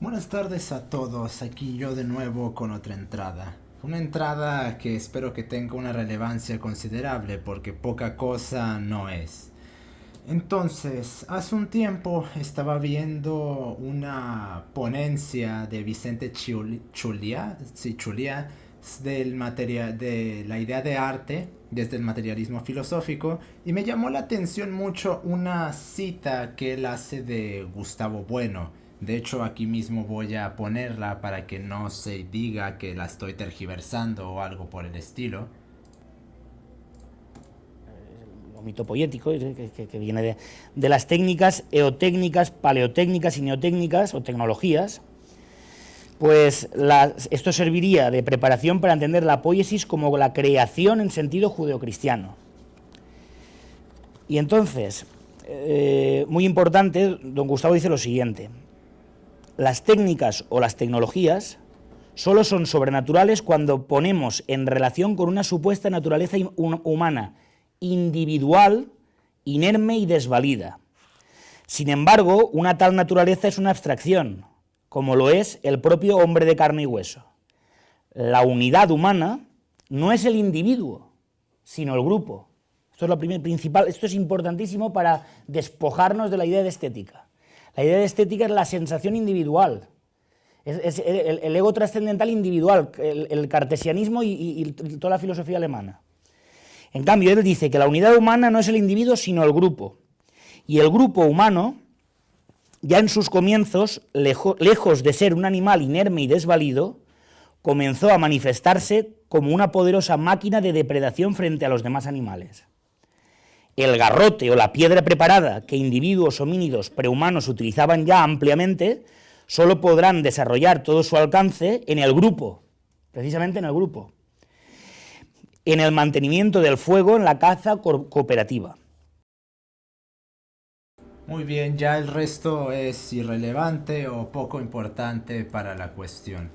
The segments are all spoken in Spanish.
Buenas tardes a todos, aquí yo de nuevo con otra entrada. Una entrada que espero que tenga una relevancia considerable porque poca cosa no es. Entonces, hace un tiempo estaba viendo una ponencia de Vicente Chulia, sí, Chulia, de la idea de arte desde el materialismo filosófico, y me llamó la atención mucho una cita que él hace de Gustavo Bueno. De hecho, aquí mismo voy a ponerla para que no se diga que la estoy tergiversando o algo por el estilo. O mito poético, que viene de las técnicas eotécnicas, paleotécnicas y neotécnicas o tecnologías. Pues esto serviría de preparación para entender la poiesis como la creación en sentido judeocristiano. Y entonces, muy importante, don Gustavo dice lo siguiente: las técnicas o las tecnologías solo son sobrenaturales cuando ponemos en relación con una supuesta naturaleza humana, individual, inerme y desvalida. Sin embargo, una tal naturaleza es una abstracción, como lo es el propio hombre de carne y hueso. La unidad humana no es el individuo, sino el grupo. Esto es lo principal, esto es importantísimo para despojarnos de la idea de estética. La idea de estética es la sensación individual, es el ego trascendental individual, el cartesianismo y toda la filosofía alemana. En cambio, él dice que la unidad humana no es el individuo, sino el grupo. Y el grupo humano, ya en sus comienzos, lejos de ser un animal inerme y desvalido, comenzó a manifestarse como una poderosa máquina de depredación frente a los demás animales. El garrote o la piedra preparada que individuos homínidos prehumanos utilizaban ya ampliamente, solo podrán desarrollar todo su alcance en el grupo, precisamente en el grupo, en el mantenimiento del fuego en la caza cooperativa. Muy bien, ya el resto es irrelevante o poco importante para la cuestión.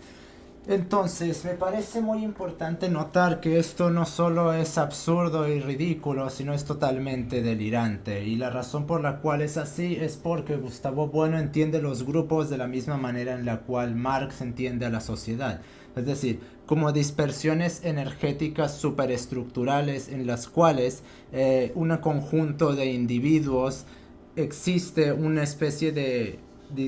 Entonces, me parece muy importante notar que esto no solo es absurdo y ridículo, sino es totalmente delirante. Y la razón por la cual es así es porque Gustavo Bueno entiende los grupos de la misma manera en la cual Marx entiende a la sociedad. Es decir, como dispersiones energéticas superestructurales en las cuales un conjunto de individuos existe una especie de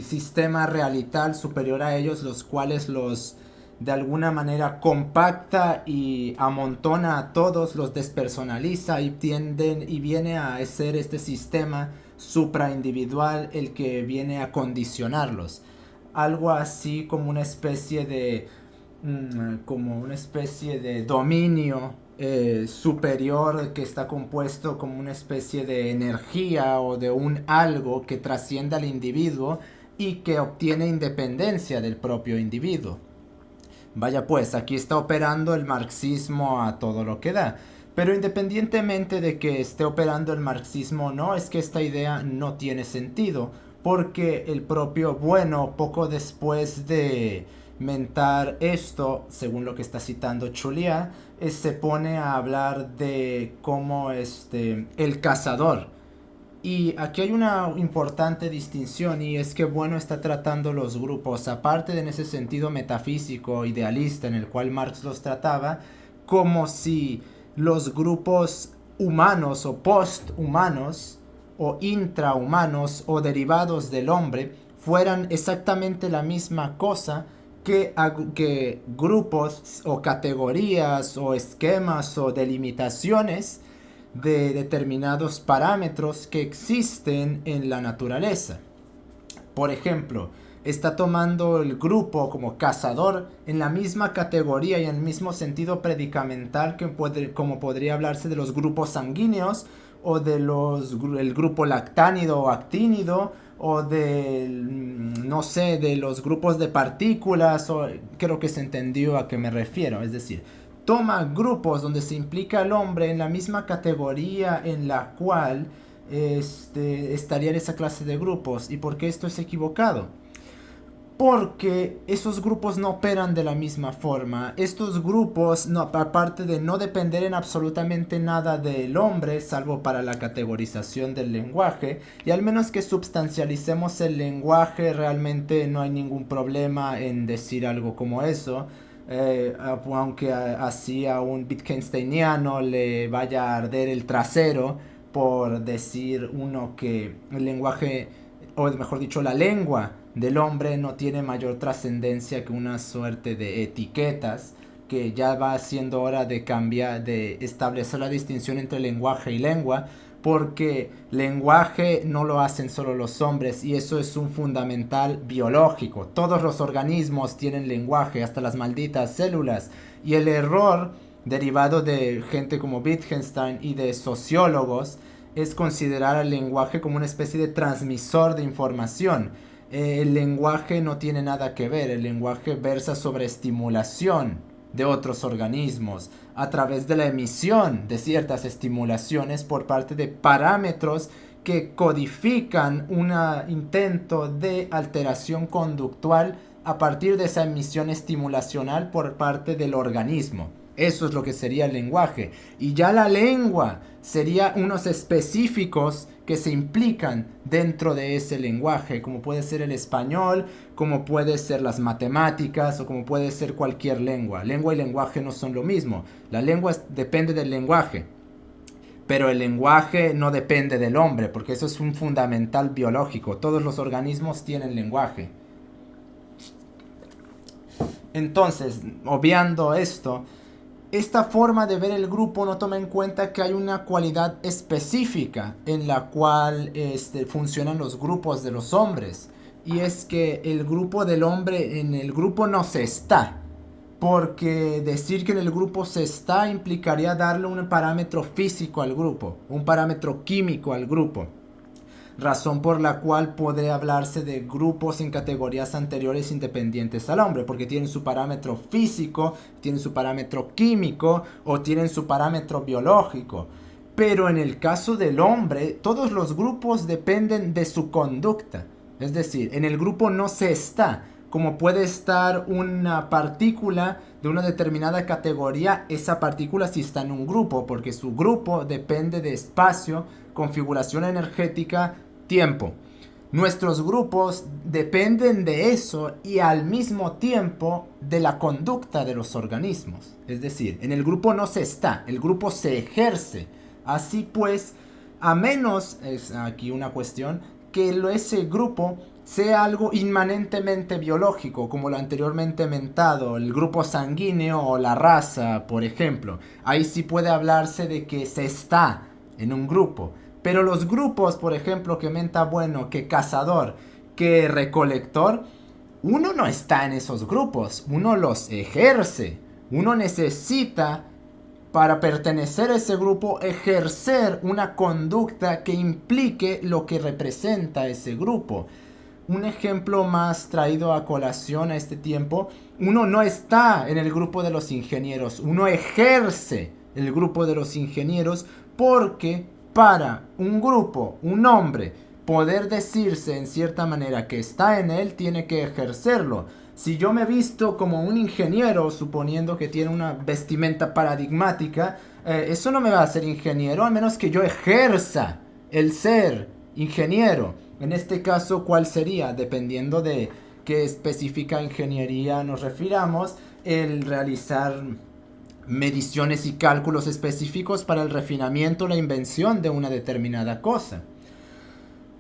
sistema realital superior a ellos, los cuales los de alguna manera compacta y amontona a todos, los despersonaliza y viene a ser este sistema supraindividual el que viene a condicionarlos. Algo así como una especie de dominio superior que está compuesto como una especie de energía o de un algo que trasciende al individuo y que obtiene independencia del propio individuo. Vaya pues, aquí está operando el marxismo a todo lo que da. Pero independientemente de que esté operando el marxismo o no, es que esta idea no tiene sentido, porque el propio Bueno, poco después de mentar esto, según lo que está citando Chulia, se pone a hablar de cómo el cazador. Y aquí hay una importante distinción, y es que Bueno está tratando los grupos, aparte de en ese sentido metafísico, idealista en el cual Marx los trataba, como si los grupos humanos o posthumanos o intrahumanos o derivados del hombre fueran exactamente la misma cosa que grupos o categorías o esquemas o delimitaciones de determinados parámetros que existen en la naturaleza. Por ejemplo, está tomando el grupo como cazador en la misma categoría y en el mismo sentido predicamental como podría hablarse de los grupos sanguíneos o el grupo lactánido o actínido o de los grupos de partículas, o creo que se entendió a qué me refiero. Es decir, toma grupos donde se implica al hombre en la misma categoría en la cual estaría en esa clase de grupos. ¿Y por qué esto es equivocado? porque esos grupos no operan de la misma forma. Estos grupos, no, aparte de no depender en absolutamente nada del hombre, salvo para la categorización del lenguaje, y al menos que substancialicemos el lenguaje, realmente no hay ningún problema en decir algo como eso. Aunque así a un Wittgensteiniano le vaya a arder el trasero por decir uno que el lenguaje, o mejor dicho, la lengua del hombre no tiene mayor trascendencia que una suerte de etiquetas, que ya va siendo hora de cambiar, de establecer la distinción entre lenguaje y lengua, porque lenguaje no lo hacen solo los hombres y eso es un fundamental biológico. Todos los organismos tienen lenguaje, hasta las malditas células, y el error derivado de gente como Wittgenstein y de sociólogos es considerar al lenguaje como una especie de transmisor de información. El lenguaje no tiene nada que ver, el lenguaje versa sobre estimulación de otros organismos a través de la emisión de ciertas estimulaciones por parte de parámetros que codifican un intento de alteración conductual a partir de esa emisión estimulacional por parte del organismo. Eso es lo que sería el lenguaje. Y ya la lengua sería unos específicos que se implican dentro de ese lenguaje, como puede ser el español, como puede ser las matemáticas o como puede ser cualquier lengua. Lengua y lenguaje no son lo mismo. La lengua depende del lenguaje, pero el lenguaje no depende del hombre, porque eso es un fundamental biológico. Todos los organismos tienen lenguaje. Entonces, obviando esto, esta forma de ver el grupo no toma en cuenta que hay una cualidad específica en la cual funcionan los grupos de los hombres. Y es que el grupo del hombre, en el grupo no se está. Porque decir que en el grupo se está implicaría darle un parámetro físico al grupo, un parámetro químico al grupo. Razón por la cual puede hablarse de grupos en categorías anteriores independientes al hombre, porque tienen su parámetro físico, tienen su parámetro químico o tienen su parámetro biológico. Pero en el caso del hombre, todos los grupos dependen de su conducta. Es decir, en el grupo no se está. Como puede estar una partícula de una determinada categoría, esa partícula sí está en un grupo, porque su grupo depende de espacio, configuración energética, tiempo. Nuestros grupos dependen de eso y al mismo tiempo de la conducta de los organismos. Es decir, en el grupo no se está, el grupo se ejerce. Así pues, a menos, es aquí una cuestión, que ese grupo sea algo inmanentemente biológico, como lo anteriormente mentado, el grupo sanguíneo o la raza, por ejemplo. Ahí sí puede hablarse de que se está en un grupo. Pero los grupos, por ejemplo, que menta bueno, que cazador, que recolector, uno no está en esos grupos, uno los ejerce. Uno necesita, para pertenecer a ese grupo, ejercer una conducta que implique lo que representa ese grupo. Un ejemplo más traído a colación a este tiempo, uno no está en el grupo de los ingenieros, uno ejerce el grupo de los ingenieros porque para un grupo, un hombre, poder decirse en cierta manera que está en él, tiene que ejercerlo. Si yo me visto como un ingeniero, suponiendo que tiene una vestimenta paradigmática, eso no me va a hacer ingeniero, a menos que yo ejerza el ser ingeniero. En este caso, ¿cuál sería? Dependiendo de qué específica ingeniería nos refiramos, el realizar mediciones y cálculos específicos para el refinamiento o la invención de una determinada cosa.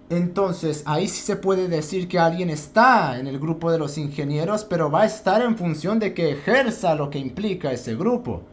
Entonces, ahí sí se puede decir que alguien está en el grupo de los ingenieros, pero va a estar en función de que ejerza lo que implica ese grupo.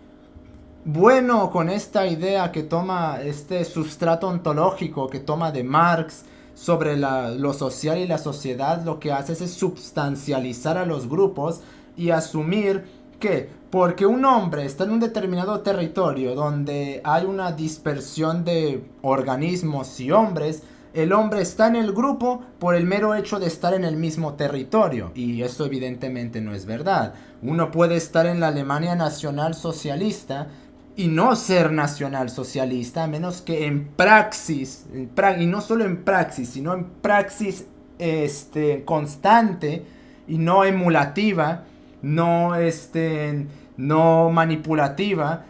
Bueno, con esta idea que toma este sustrato ontológico que toma de Marx sobre lo social y la sociedad, lo que hace es substancializar a los grupos y asumir que porque un hombre está en un determinado territorio donde hay una dispersión de organismos y hombres, el hombre está en el grupo por el mero hecho de estar en el mismo territorio. Y eso evidentemente no es verdad. Uno puede estar en la Alemania nacional socialista y no ser nacional socialista, a menos que en praxis, y no solo en praxis, sino en praxis constante, y no emulativa, no manipulativa,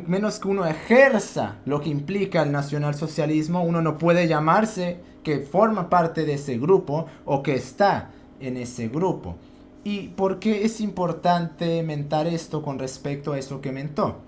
menos que uno ejerza lo que implica el nacionalsocialismo, uno no puede llamarse que forma parte de ese grupo o que está en ese grupo. ¿Y por qué es importante mentar esto con respecto a eso que mentó?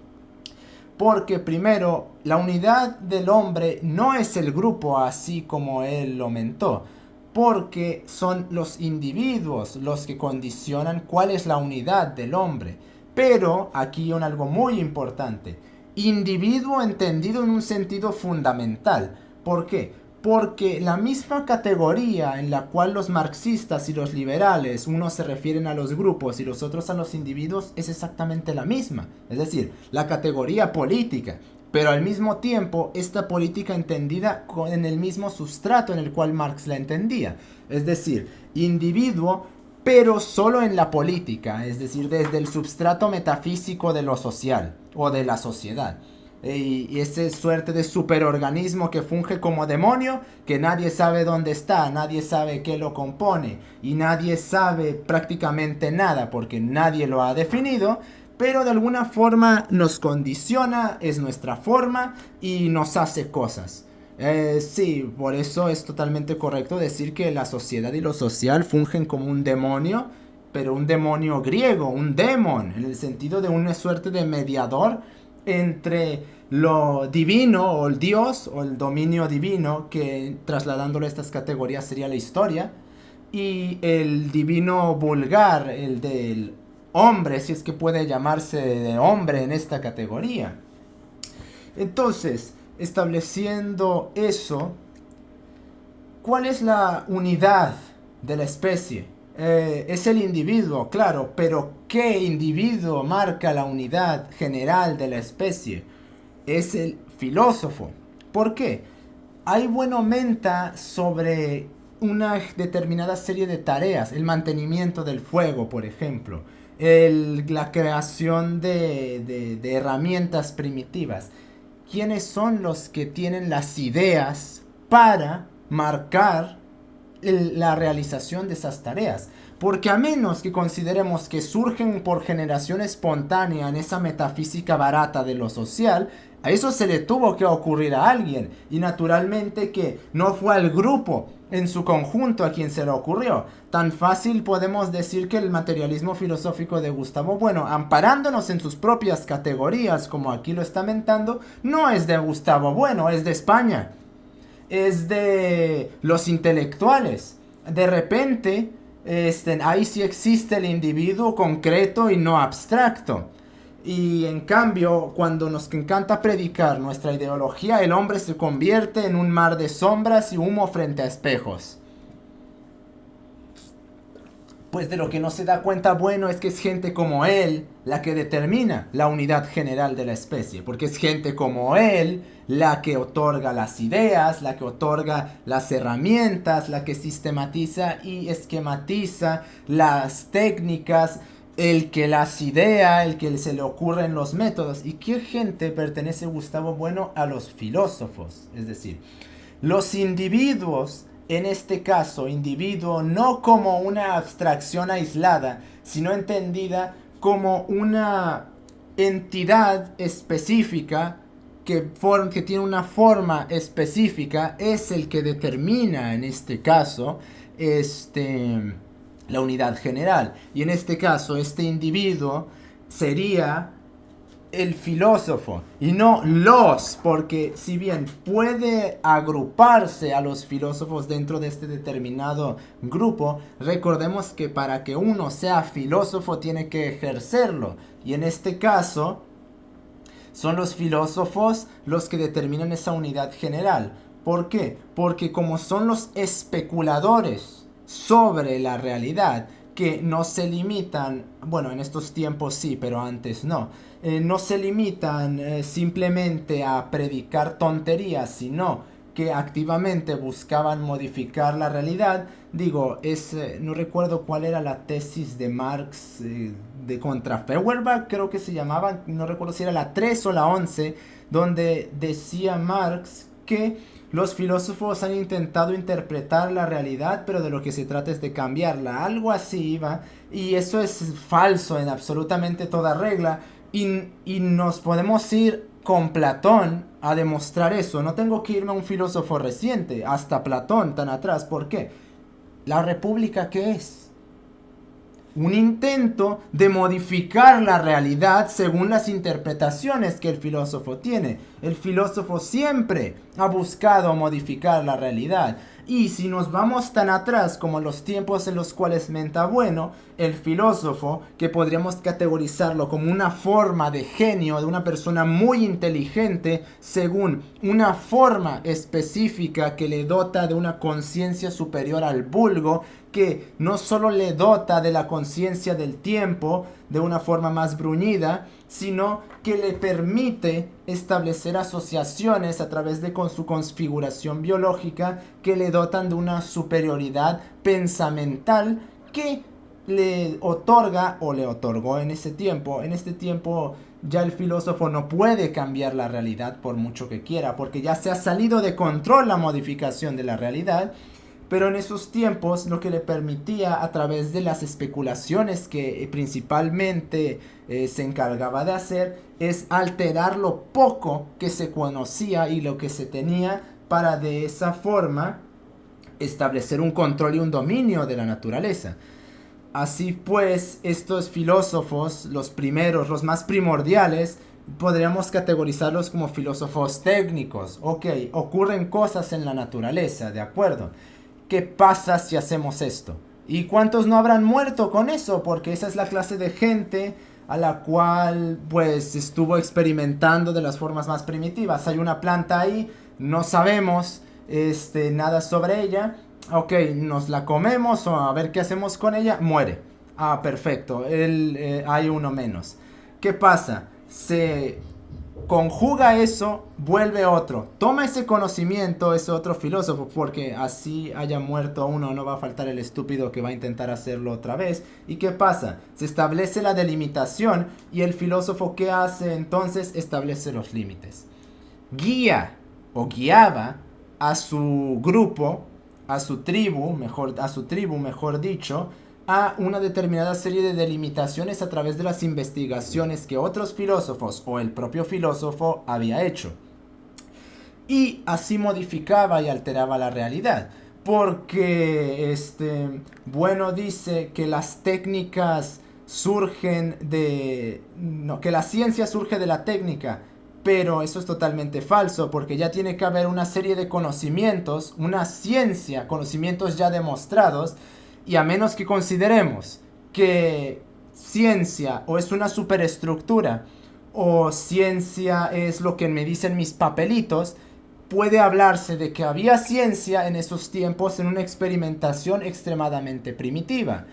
Porque primero, la unidad del hombre no es el grupo así como él lo mentó, porque son los individuos los que condicionan cuál es la unidad del hombre. Pero aquí hay algo muy importante, individuo entendido en un sentido fundamental. ¿Por qué? Porque la misma categoría en la cual los marxistas y los liberales, unos se refieren a los grupos y los otros a los individuos, es exactamente la misma. Es decir, la categoría política. Pero al mismo tiempo, esta política entendida en el mismo sustrato en el cual Marx la entendía. Es decir, individuo, pero solo en la política. Es decir, desde el substrato metafísico de lo social o de la sociedad. Y esa suerte de superorganismo que funge como demonio, que nadie sabe dónde está, nadie sabe qué lo compone y nadie sabe prácticamente nada porque nadie lo ha definido, pero de alguna forma nos condiciona, es nuestra forma y nos hace cosas. Sí, por eso es totalmente correcto decir que la sociedad y lo social fungen como un demonio, pero un demonio griego, un demon, en el sentido de una suerte de mediador entre lo divino o el Dios o el dominio divino, que trasladándolo a estas categorías sería la historia, y el divino vulgar, el del hombre, si es que puede llamarse de hombre en esta categoría. Entonces, estableciendo eso, ¿cuál es la unidad de la especie? Es el individuo, claro, pero ¿qué individuo marca la unidad general de la especie? Es el filósofo. ¿Por qué? Hay buena aumenta sobre una determinada serie de tareas, el mantenimiento del fuego, por ejemplo, la creación de herramientas primitivas. ¿Quiénes son los que tienen las ideas para marcar la realización de esas tareas? Porque a menos que consideremos que surgen por generación espontánea en esa metafísica barata de lo social, a eso se le tuvo que ocurrir a alguien, y naturalmente que no fue al grupo en su conjunto a quien se le ocurrió. Tan fácil podemos decir que el materialismo filosófico de Gustavo Bueno, amparándonos en sus propias categorías, como aquí lo está mentando, no es de Gustavo Bueno, es de España. Es de los intelectuales. De repente, ahí sí existe el individuo concreto y no abstracto. Y en cambio, cuando nos encanta predicar nuestra ideología, el hombre se convierte en un mar de sombras y humo frente a espejos. Pues de lo que no se da cuenta Bueno es que es gente como él la que determina la unidad general de la especie, porque es gente como él la que otorga las ideas, la que otorga las herramientas, la que sistematiza y esquematiza las técnicas, el que las idea, el que se le ocurren los métodos. ¿Y qué gente pertenece Gustavo Bueno? A los filósofos. Es decir, los individuos, en este caso, individuo no como una abstracción aislada, sino entendida como una entidad específica que tiene una forma específica, es el que determina, en este caso, la unidad general. Y en este caso, este individuo sería el filósofo y no los, porque si bien puede agruparse a los filósofos dentro de este determinado grupo, recordemos que para que uno sea filósofo tiene que ejercerlo, y en este caso son los filósofos los que determinan esa unidad general. ¿Por qué? Porque como son los especuladores sobre la realidad, que no se limitan, bueno, en estos tiempos sí, pero antes no, no se limitan simplemente a predicar tonterías, sino que activamente buscaban modificar la realidad. Digo, no recuerdo cuál era la tesis de Marx de contra Feuerbach, creo que se llamaba, no recuerdo si era la 3 o la 11, donde decía Marx que los filósofos han intentado interpretar la realidad, pero de lo que se trata es de cambiarla. Algo así iba, y eso es falso en absolutamente toda regla, y nos podemos ir con Platón a demostrar eso. No tengo que irme a un filósofo reciente, hasta Platón tan atrás. ¿Por qué? ¿La república qué es? Un intento de modificar la realidad según las interpretaciones que el filósofo tiene. El filósofo siempre ha buscado modificar la realidad. Y si nos vamos tan atrás como los tiempos en los cuales Mentabueno, el filósofo, que podríamos categorizarlo como una forma de genio, de una persona muy inteligente, según una forma específica que le dota de una conciencia superior al vulgo, que no solo le dota de la conciencia del tiempo de una forma más bruñida, sino que le permite establecer asociaciones a través de su configuración biológica que le dotan de una superioridad pensamental que le otorga o le otorgó en ese tiempo. En este tiempo ya el filósofo no puede cambiar la realidad por mucho que quiera, porque ya se ha salido de control la modificación de la realidad. Pero en esos tiempos lo que le permitía, a través de las especulaciones que principalmente se encargaba de hacer, es alterar lo poco que se conocía y lo que se tenía, para de esa forma establecer un control y un dominio de la naturaleza. Así pues, estos filósofos, los primeros, los más primordiales, podríamos categorizarlos como filósofos técnicos. Ok, ocurren cosas en la naturaleza, ¿de acuerdo? ¿Qué pasa si hacemos esto? ¿Y cuántos no habrán muerto con eso? Porque esa es la clase de gente a la cual pues estuvo experimentando de las formas más primitivas. Hay una planta ahí, no sabemos nada sobre ella. Ok, nos la comemos o a ver qué hacemos con ella. Muere. Ah, perfecto. Hay uno menos. ¿Qué pasa? Se conjuga eso, vuelve otro. Toma ese conocimiento, ese otro filósofo, porque así haya muerto uno, no va a faltar el estúpido que va a intentar hacerlo otra vez. ¿Y qué pasa? Se establece la delimitación y el filósofo, ¿qué hace entonces? Establece los límites. Guía o guiaba a su grupo, a su tribu, mejor dicho, a una determinada serie de delimitaciones a través de las investigaciones que otros filósofos o el propio filósofo había hecho. Y así modificaba y alteraba la realidad. Porque Bueno dice que las técnicas surgen de... No, que la ciencia surge de la técnica. Pero eso es totalmente falso, porque ya tiene que haber una serie de conocimientos, una ciencia, conocimientos ya demostrados. Y a menos que consideremos que ciencia o es una superestructura o ciencia es lo que me dicen mis papelitos, puede hablarse de que había ciencia en esos tiempos en una experimentación extremadamente primitiva.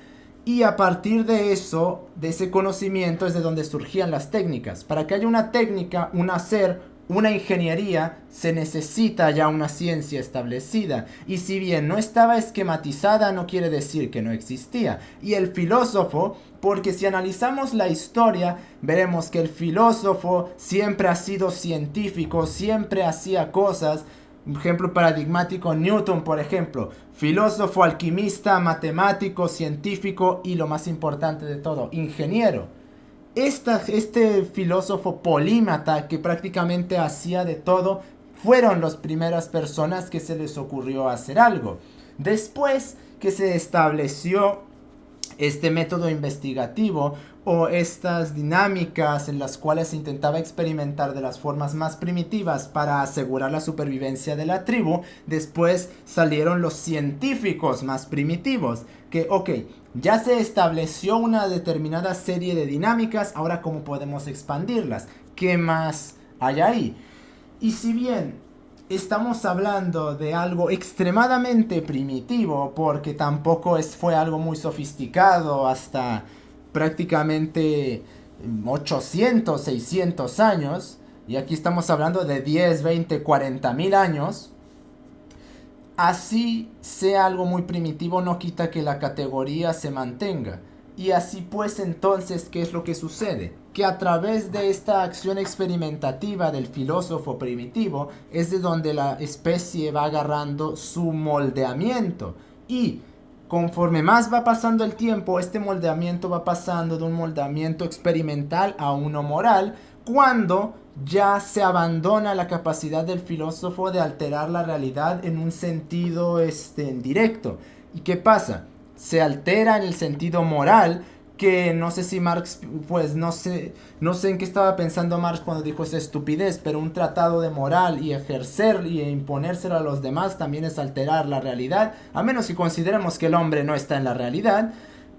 Y a partir de eso, de ese conocimiento, es de donde surgían las técnicas. Para que haya una técnica, un hacer, una ingeniería, se necesita ya una ciencia establecida. Y si bien no estaba esquematizada, no quiere decir que no existía. Y el filósofo, porque si analizamos la historia, veremos que el filósofo siempre ha sido científico, siempre hacía cosas. Un ejemplo paradigmático, Newton, por ejemplo, filósofo, alquimista, matemático, científico y lo más importante de todo, ingeniero. Este filósofo polímata que prácticamente hacía de todo, fueron las primeras personas que se les ocurrió hacer algo. Después que se estableció este método investigativo o estas dinámicas en las cuales se intentaba experimentar de las formas más primitivas para asegurar la supervivencia de la tribu, después salieron los científicos más primitivos, que ya se estableció una determinada serie de dinámicas, ahora cómo podemos expandirlas, qué más hay ahí. Y si bien estamos hablando de algo extremadamente primitivo, porque tampoco fue algo muy sofisticado hasta prácticamente 800, 600 años, y aquí estamos hablando de 10, 20, 40 mil años, así sea algo muy primitivo no quita que la categoría se mantenga. Y así pues entonces, ¿qué es lo que sucede? Que a través de esta acción experimentativa del filósofo primitivo es de donde la especie va agarrando su moldeamiento. Y conforme más va pasando el tiempo, este moldeamiento va pasando de un moldeamiento experimental a uno moral, cuando ya se abandona la capacidad del filósofo de alterar la realidad en un sentido directo. ¿Y qué pasa? Se altera en el sentido moral, que no sé si Marx, pues no sé en qué estaba pensando Marx cuando dijo esa estupidez, pero un tratado de moral y ejercer y imponérselo a los demás también es alterar la realidad, a menos que consideremos que el hombre no está en la realidad.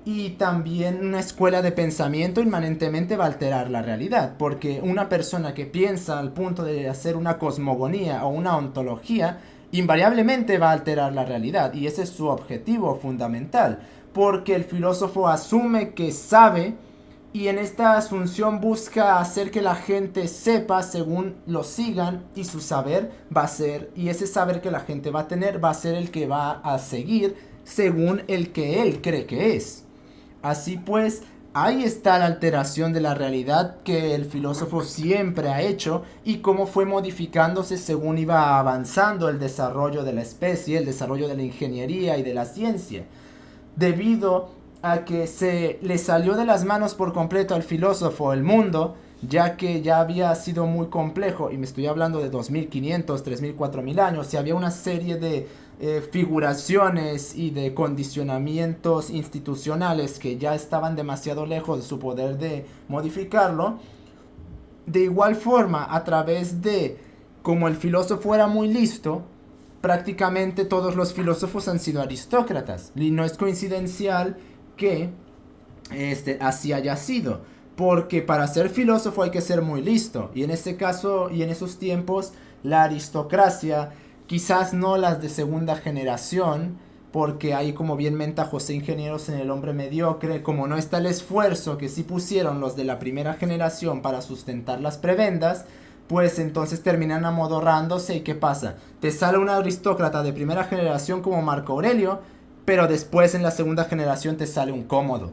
Y también una escuela de pensamiento inmanentemente va a alterar la realidad, porque una persona que piensa al punto de hacer una cosmogonía o una ontología, invariablemente va a alterar la realidad, y ese es su objetivo fundamental, porque el filósofo asume que sabe, y en esta asunción busca hacer que la gente sepa según lo sigan, y su saber va a ser, y ese saber que la gente va a tener va a ser el que va a seguir según el que él cree que es. Así pues, ahí está la alteración de la realidad que el filósofo siempre ha hecho, y cómo fue modificándose según iba avanzando el desarrollo de la especie, el desarrollo de la ingeniería y de la ciencia. Debido a que se le salió de las manos por completo al filósofo el mundo, ya que ya había sido muy complejo, y me estoy hablando de 2500, 3000, 4000 años, y había una serie de figuraciones y de condicionamientos institucionales que ya estaban demasiado lejos de su poder de modificarlo. De igual forma, a través de, como el filósofo era muy listo, prácticamente todos los filósofos han sido aristócratas, y no es coincidencial que así haya sido, porque para ser filósofo hay que ser muy listo, y en este caso y en esos tiempos la aristocracia, quizás no las de segunda generación, porque hay, como bien menta José Ingenieros en El hombre mediocre, como no está el esfuerzo que sí pusieron los de la primera generación para sustentar las prebendas, pues entonces terminan amodorrándose. ¿Y qué pasa? Te sale un aristócrata de primera generación como Marco Aurelio, pero después en la segunda generación te sale un cómodo.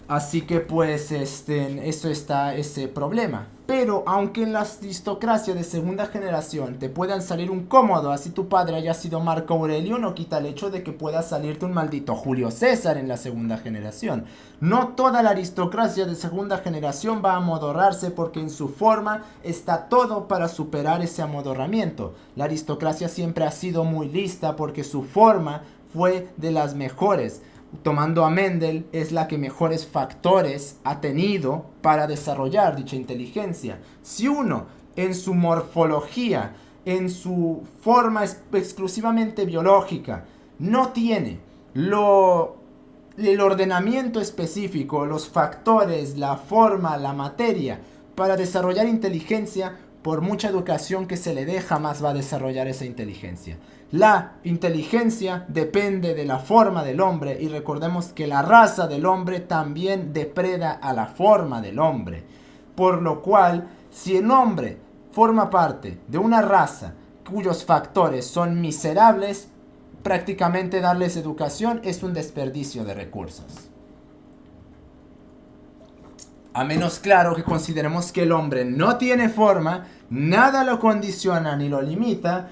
Así que pues eso está ese problema. Pero aunque en la aristocracia de segunda generación te puedan salir un cómodo, así tu padre haya sido Marco Aurelio, no quita el hecho de que pueda salirte un maldito Julio César en la segunda generación. No toda la aristocracia de segunda generación va a amodorrarse, porque en su forma está todo para superar ese amodorramiento. La aristocracia siempre ha sido muy lista, porque su forma fue de las mejores. Tomando a Mendel, es la que mejores factores ha tenido para desarrollar dicha inteligencia. Si uno, en su morfología, en su forma exclusivamente biológica, no tiene el ordenamiento específico, los factores, la forma, la materia, para desarrollar inteligencia, por mucha educación que se le dé, jamás va a desarrollar esa inteligencia. La inteligencia depende de la forma del hombre, y recordemos que la raza del hombre también depreda a la forma del hombre. Por lo cual, si el hombre forma parte de una raza cuyos factores son miserables, prácticamente darles educación es un desperdicio de recursos. A menos, claro, que consideremos que el hombre no tiene forma, nada lo condiciona ni lo limita,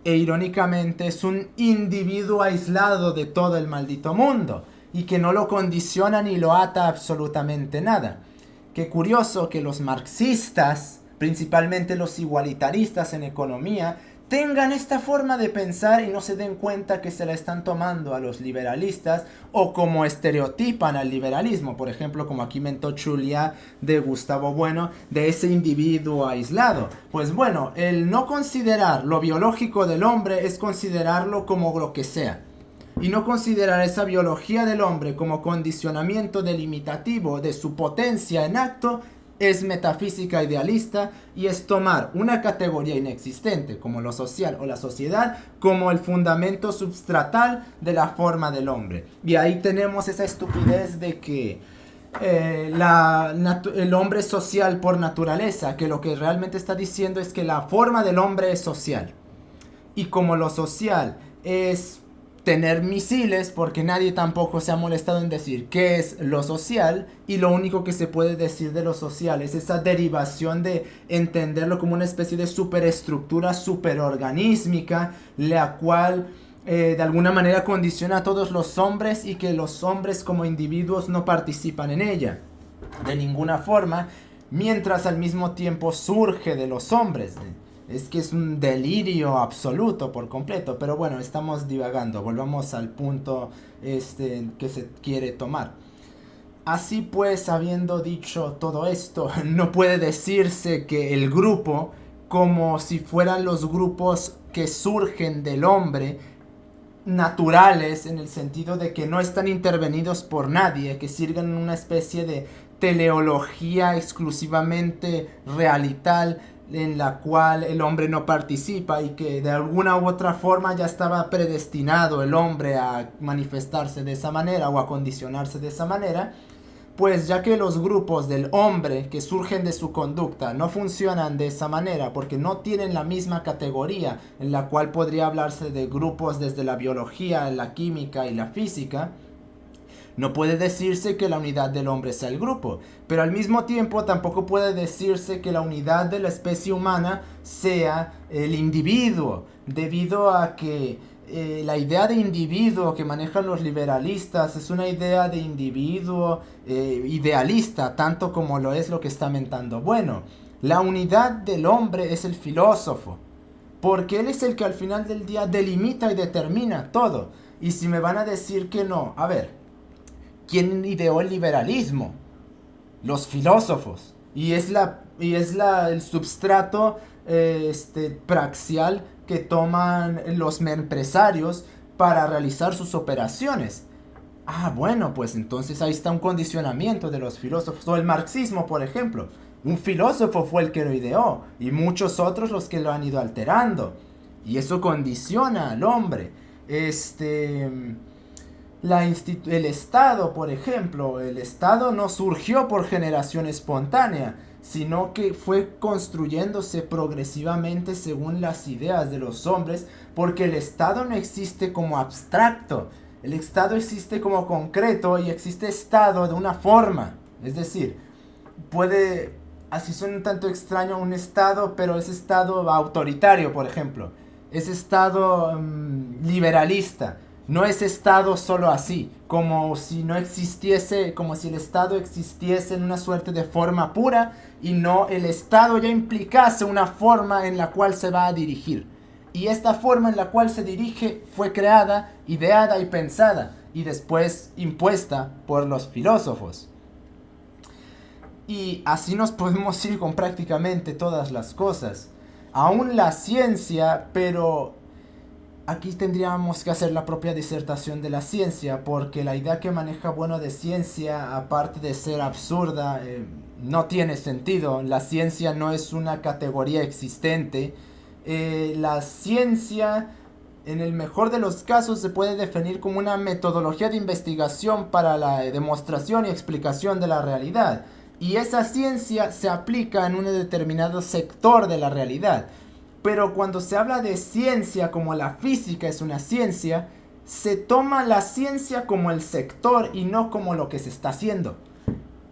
e irónicamente es un individuo aislado de todo el maldito mundo, y que no lo condiciona ni lo ata absolutamente nada. Qué curioso que los marxistas, principalmente los igualitaristas en economía, tengan esta forma de pensar y no se den cuenta que se la están tomando a los liberalistas, o como estereotipan al liberalismo, por ejemplo, como aquí mentó Chulia de Gustavo Bueno, de ese individuo aislado. Pues bueno, el no considerar lo biológico del hombre es considerarlo como lo que sea, y no considerar esa biología del hombre como condicionamiento delimitativo de su potencia en acto es metafísica idealista, y es tomar una categoría inexistente como lo social o la sociedad como el fundamento substratal de la forma del hombre. Y ahí tenemos esa estupidez de que el hombre es social por naturaleza, que lo que realmente está diciendo es que la forma del hombre es social. Y como lo social es tener misiles, porque nadie tampoco se ha molestado en decir qué es lo social, y lo único que se puede decir de lo social es esa derivación de entenderlo como una especie de superestructura superorganísmica, la cual de alguna manera condiciona a todos los hombres y que los hombres como individuos no participan en ella de ninguna forma, mientras al mismo tiempo surge de los hombres. Es que es un delirio absoluto por completo, pero bueno, estamos divagando, volvamos al punto que se quiere tomar. Así pues, habiendo dicho todo esto, no puede decirse que el grupo, como si fueran los grupos que surgen del hombre, naturales, en el sentido de que no están intervenidos por nadie, que sirven una especie de teleología exclusivamente real y tal, en la cual el hombre no participa y que de alguna u otra forma ya estaba predestinado el hombre a manifestarse de esa manera o a condicionarse de esa manera, pues ya que los grupos del hombre que surgen de su conducta no funcionan de esa manera porque no tienen la misma categoría en la cual podría hablarse de grupos desde la biología, la química y la física, no puede decirse que la unidad del hombre sea el grupo, pero al mismo tiempo tampoco puede decirse que la unidad de la especie humana sea el individuo, debido a que la idea de individuo que manejan los liberalistas es una idea de individuo idealista, tanto como lo es lo que está mentando. Bueno, la unidad del hombre es el filósofo, porque él es el que al final del día delimita y determina todo. Y si me van a decir que no, a ver, ¿quién ideó el liberalismo? Los filósofos. Y es el substrato praxial que toman los empresarios para realizar sus operaciones. Ah, bueno, pues entonces ahí está un condicionamiento de los filósofos. O el marxismo, por ejemplo. Un filósofo fue el que lo ideó y muchos otros los que lo han ido alterando. Y eso condiciona al hombre. El Estado, por ejemplo, el Estado no surgió por generación espontánea, sino que fue construyéndose progresivamente según las ideas de los hombres, porque el Estado no existe como abstracto, el Estado existe como concreto y existe Estado de una forma, es decir, así suena un tanto extraño un Estado, pero es Estado autoritario, por ejemplo, es Estado liberalista. No es Estado solo así, como si no existiese, como si el Estado existiese en una suerte de forma pura y no el Estado ya implicase una forma en la cual se va a dirigir. Y esta forma en la cual se dirige fue creada, ideada y pensada y después impuesta por los filósofos. Y así nos podemos ir con prácticamente todas las cosas. Aún la ciencia, pero aquí tendríamos que hacer la propia disertación de la ciencia, porque la idea que maneja Bueno de ciencia, aparte de ser absurda, no tiene sentido. La ciencia no es una categoría existente. La ciencia, en el mejor de los casos, se puede definir como una metodología de investigación para la demostración y explicación de la realidad. Y esa ciencia se aplica en un determinado sector de la realidad. Pero cuando se habla de ciencia como la física es una ciencia, se toma la ciencia como el sector y no como lo que se está haciendo.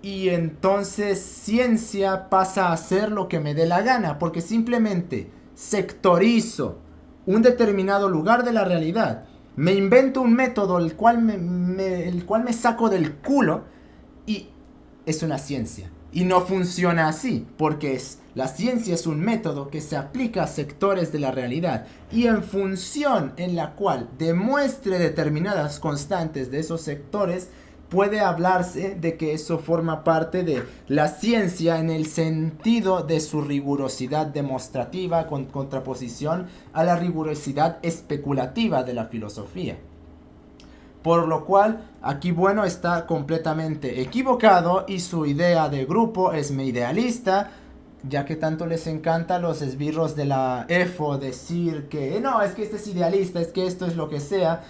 Y entonces ciencia pasa a ser lo que me dé la gana, porque simplemente sectorizo un determinado lugar de la realidad. Me invento un método el cual me saco del culo y es una ciencia. Y no funciona así, porque la ciencia es un método que se aplica a sectores de la realidad y en función en la cual demuestre determinadas constantes de esos sectores, puede hablarse de que eso forma parte de la ciencia en el sentido de su rigurosidad demostrativa con contraposición a la rigurosidad especulativa de la filosofía. Por lo cual, aquí Bueno está completamente equivocado y su idea de grupo es idealista, ya que tanto les encanta a los esbirros de la EFO decir que no, es que este es idealista, es que esto es lo que sea.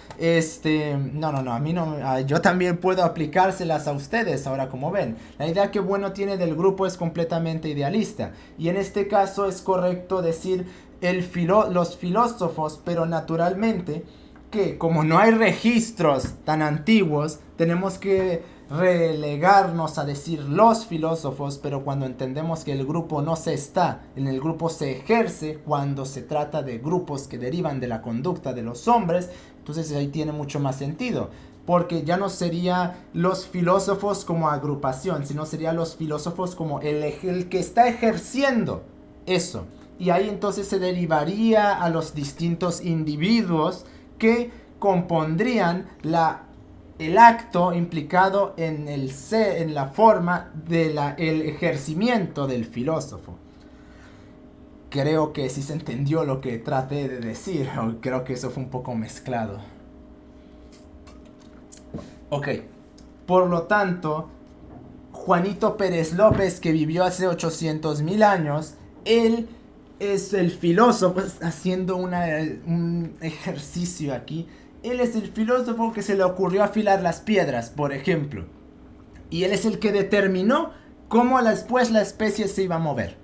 No, a mí no, yo también puedo aplicárselas a ustedes ahora como ven. La idea que Bueno tiene del grupo es completamente idealista y en este caso es correcto decir los filósofos, pero naturalmente que como no hay registros tan antiguos, tenemos que relegarnos a decir los filósofos, pero cuando entendemos que el grupo no se está, en el grupo se ejerce cuando se trata de grupos que derivan de la conducta de los hombres, entonces ahí tiene mucho más sentido. Porque ya no sería los filósofos como agrupación, sino sería los filósofos como el que está ejerciendo eso. Y ahí entonces se derivaría a los distintos individuos que compondrían el acto implicado en la forma del ejercimiento del filósofo. Creo que sí se entendió lo que traté de decir, o creo que eso fue un poco mezclado. Ok, por lo tanto, Juanito Pérez López, que vivió hace 800,000 años, él es el filósofo, haciendo un ejercicio aquí. Él es el filósofo que se le ocurrió afilar las piedras, por ejemplo. Y él es el que determinó cómo después la especie se iba a mover.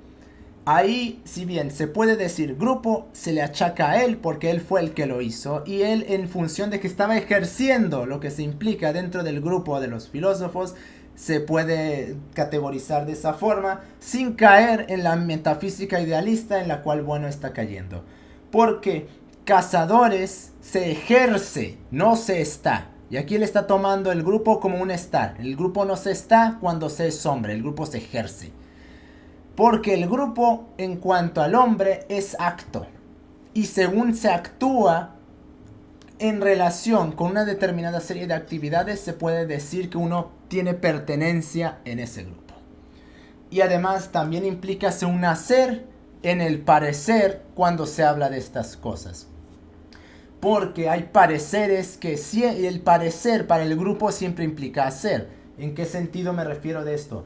Ahí, si bien se puede decir grupo, se le achaca a él porque él fue el que lo hizo. Y él, en función de que estaba ejerciendo lo que se implica dentro del grupo de los filósofos, se puede categorizar de esa forma sin caer en la metafísica idealista en la cual Bueno está cayendo. Porque cazadores se ejerce, no se está. Y aquí él está tomando el grupo como un estar. El grupo no se está cuando se es hombre, el grupo se ejerce. Porque el grupo, en cuanto al hombre, es acto. Y según se actúa en relación con una determinada serie de actividades, se puede decir que uno tiene pertenencia en ese grupo. Y además también implica un hacer en el parecer cuando se habla de estas cosas. Porque hay pareceres que el parecer para el grupo siempre implica hacer. ¿En qué sentido me refiero de esto?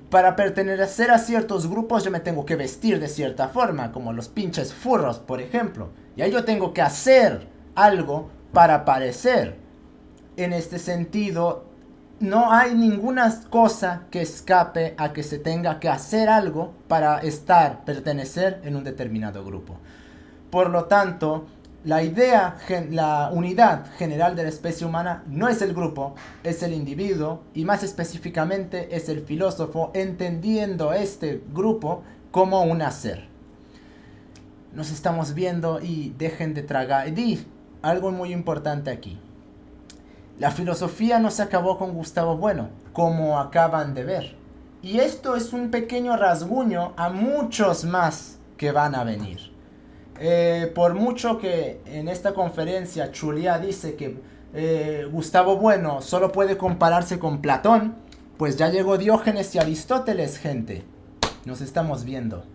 Para pertenecer a ciertos grupos yo me tengo que vestir de cierta forma, como los pinches furros, por ejemplo. Y ahí yo tengo que hacer algo para parecer. En este sentido, no hay ninguna cosa que escape a que se tenga que hacer algo para pertenecer en un determinado grupo. Por lo tanto, la unidad general de la especie humana no es el grupo, es el individuo y más específicamente es el filósofo, entendiendo este grupo como un hacer. Nos estamos viendo y dejen de tragar. Y algo muy importante aquí. La filosofía no se acabó con Gustavo Bueno, como acaban de ver. Y esto es un pequeño rasguño a muchos más que van a venir. Por mucho que en esta conferencia Chulia dice que Gustavo Bueno solo puede compararse con Platón, pues ya llegó Diógenes y Aristóteles, gente. Nos estamos viendo.